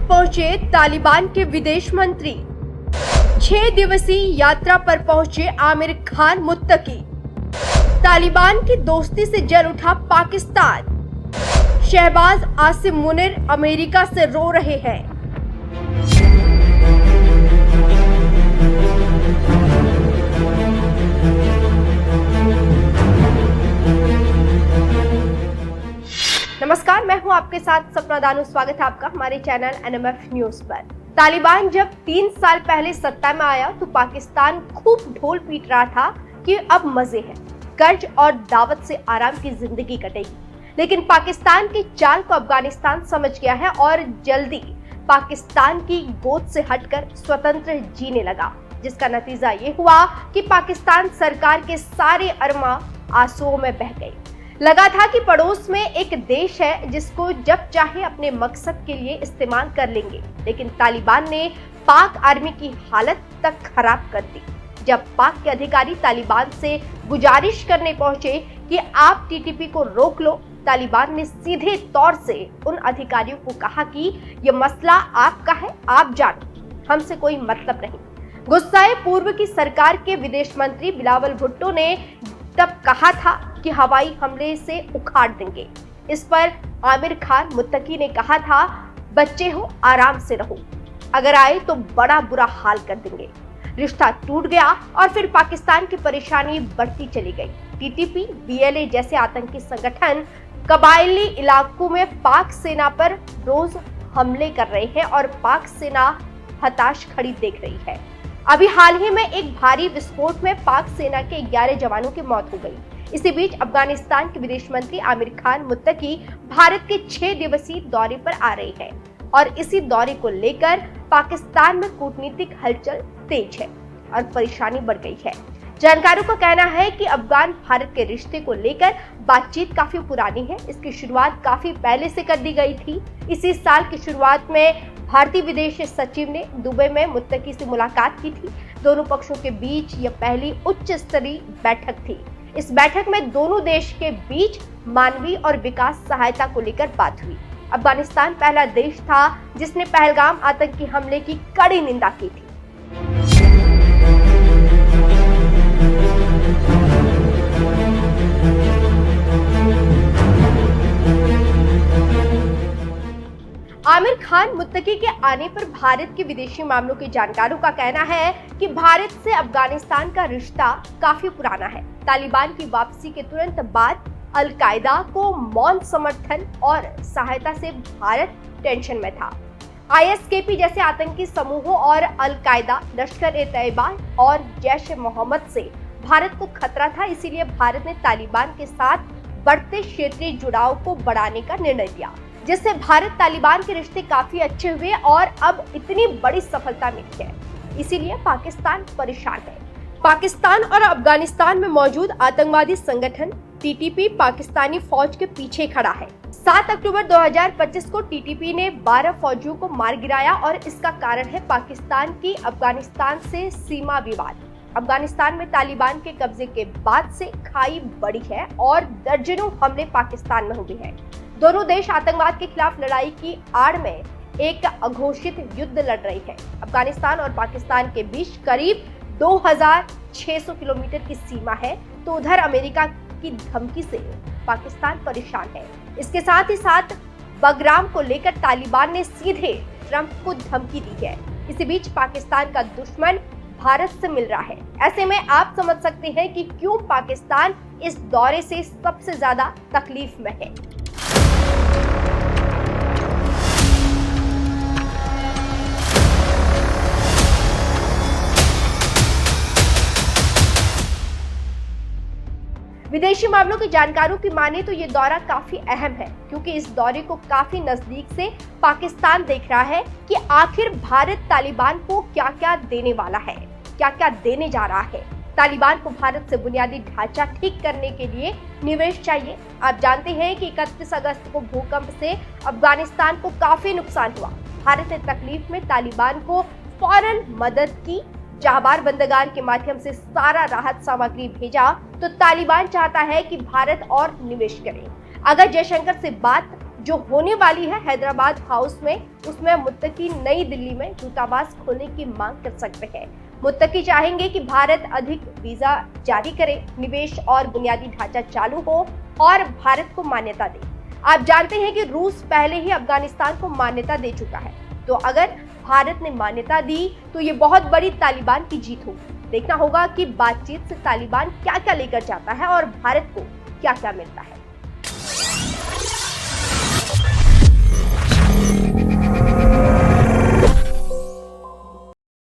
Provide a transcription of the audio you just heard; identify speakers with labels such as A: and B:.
A: पहुंचे तालिबान के विदेश मंत्री। 6 दिवसीय यात्रा पर पहुंचे आमिर खान मुत्तकी। तालिबान की दोस्ती से जल उठा पाकिस्तान। शहबाज आसिम मुनीर अमेरिका से रो रहे हैं। नमस्कार, मैं हूं आपके साथ सपना दानू। स्वागत है आपका हमारे चैनल एनएमएफ न्यूज पर। तालिबान जब 3 साल पहले सत्ता में आया तो पाकिस्तान खूब ढोल पीट रहा था कि अब मजे हैं, कर्ज और दावत से आराम की जिंदगी कटेगी। लेकिन पाकिस्तान की चाल को अफगानिस्तान समझ गया है और जल्दी पाकिस्तान की गोद से हटकर स्वतंत्र जीने लगा, जिसका नतीजा ये हुआ कि पाकिस्तान सरकार के सारे अरमा आंसुओं में बह गए। लगा था कि पड़ोस में एक देश है जिसको जब चाहे अपने मकसद के लिए इस्तेमाल कर लेंगे, लेकिन तालिबान ने पाक आर्मी की हालत तक खराब कर दी। जब पाक के अधिकारी तालिबान से गुजारिश करने पहुंचे कि आप टीटीपी को रोक लो, तालिबान ने सीधे तौर से उन अधिकारियों को कहा कि ये मसला आपका है, आप जानो, हमसे कोई मतलब नहीं। गुस्साए पूर्व की सरकार के विदेश मंत्री बिलावल भुट्टो ने तब कहा था कि हवाई हमले से उखाड़ देंगे। इस पर आमिर खान मुत्तकी ने कहा था, बच्चे हो, आराम से रहो, अगर आए तो बड़ा बुरा हाल कर देंगे। रिश्ता टूट गया और फिर पाकिस्तान की परेशानी बढ़ती चली गई। टीटीपी, बीएलए जैसे आतंकी संगठन कबायली इलाकों में पाक सेना पर रोज हमले कर रहे हैं और पाक सेना हताश खड़ी देख रही है। अभी हाल ही में एक भारी विस्फोट में पाक सेना के 11 जवानों की मौत हो गई। इसी बीच अफगानिस्तान के विदेश मंत्री आमिर खान मुत्तकी भारत के 6 दिवसीय दौरे पर आ रहे हैं और इसी दौरे को लेकर पाकिस्तान में कूटनीतिक हलचल तेज है और परेशानी बढ़ गई है। जानकारों का कहना है कि अफगान भारत के रिश्ते को लेकर बातचीत काफी पुरानी है। इसकी शुरुआत काफी पहले से कर दी गई थी। इसी साल की शुरुआत में भारतीय विदेश सचिव ने दुबई में मुत्तकी से मुलाकात की थी। दोनों पक्षों के बीच यह पहली उच्च स्तरीय बैठक थी। इस बैठक में दोनों देश के बीच मानवीय और विकास सहायता को लेकर बात हुई। अफगानिस्तान पहला देश था जिसने पहलगाम आतंकी हमले की कड़ी निंदा की थी। आमिर खान मुत्तकी के आने पर भारत के विदेशी मामलों के जानकारों का कहना है कि भारत से अफगानिस्तान का रिश्ता काफी पुराना है। तालिबान की वापसी के तुरंत बाद अल-कायदा को मौन समर्थन और सहायता से भारत टेंशन में था। आईएसकेपी जैसे आतंकी समूहों और अल-कायदा, लश्कर-ए-तैयबा और जैश-ए-मोहम्मद से भारत को खतरा था। इसीलिए भारत ने तालिबान के साथ बढ़ते क्षेत्रीय जुड़ाव को बढ़ाने का निर्णय लिया, जिससे भारत तालिबान के रिश्ते काफी अच्छे हुए और अब इतनी बड़ी सफलता मिली है। इसीलिए पाकिस्तान परेशान है। पाकिस्तान और अफगानिस्तान में मौजूद आतंकवादी संगठन टीटीपी पाकिस्तानी फौज के पीछे खड़ा है। 7 अक्टूबर 2025 को टीटीपी ने 12 फौजियों को मार गिराया और इसका कारण है पाकिस्तान की अफगानिस्तान से सीमा विवाद। अफगानिस्तान में तालिबान के कब्जे के बाद से खाई बढ़ी है और दर्जनों हमले पाकिस्तान में हुए हैं। दोनों देश आतंकवाद के खिलाफ लड़ाई की आड़ में एक अघोषित युद्ध लड़ रही है। अफगानिस्तान और पाकिस्तान के बीच करीब 2600 किलोमीटर की सीमा है, तो उधर अमेरिका की धमकी से पाकिस्तान परेशान है। इसके साथ ही साथ बगराम को लेकर तालिबान ने सीधे ट्रंप को धमकी दी है। इसी बीच पाकिस्तान का दुश्मन भारत से मिल रहा है। ऐसे में आप समझ सकते हैं कि क्यों पाकिस्तान इस दौरे से सबसे ज्यादा तकलीफ में है। विदेशी मामलों के जानकारों की माने तो ये दौरा काफी अहम है, क्योंकि इस दौरे को काफी नजदीक से पाकिस्तान देख रहा है कि आखिर भारत तालिबान को क्या क्या देने वाला है, क्या क्या देने जा रहा है। तालिबान को भारत से बुनियादी ढांचा ठीक करने के लिए निवेश चाहिए। आप जानते हैं कि 31 अगस्त को भूकंप से अफगानिस्तान को काफी नुकसान हुआ। भारत ने तकलीफ में तालिबान को फौरन मदद की। जाबार बंदरगाह के माध्यम से सारा राहत सामग्री भेजा, तो तालिबान चाहता है कि भारत और निवेश करे। अगर जयशंकर से बात जो होने वाली है हैदराबाद हाउस में, उसमें मुत्तकी नई दिल्ली में दूतावास खोलने की मांग कर सकते हैं। मुत्तकी चाहेंगे कि भारत अधिक वीजा जारी करे, निवेश और बुनियादी ढांचा चालू हो और भारत को मान्यता दे। आप जानते हैं कि रूस पहले ही अफगानिस्तान को मान्यता दे चुका है, तो अगर भारत ने मान्यता दी तो ये बहुत बड़ी तालिबान की जीत होगी। देखना होगा कि बातचीत से तालिबान क्या क्या लेकर जाता है और भारत को क्या क्या मिलता है।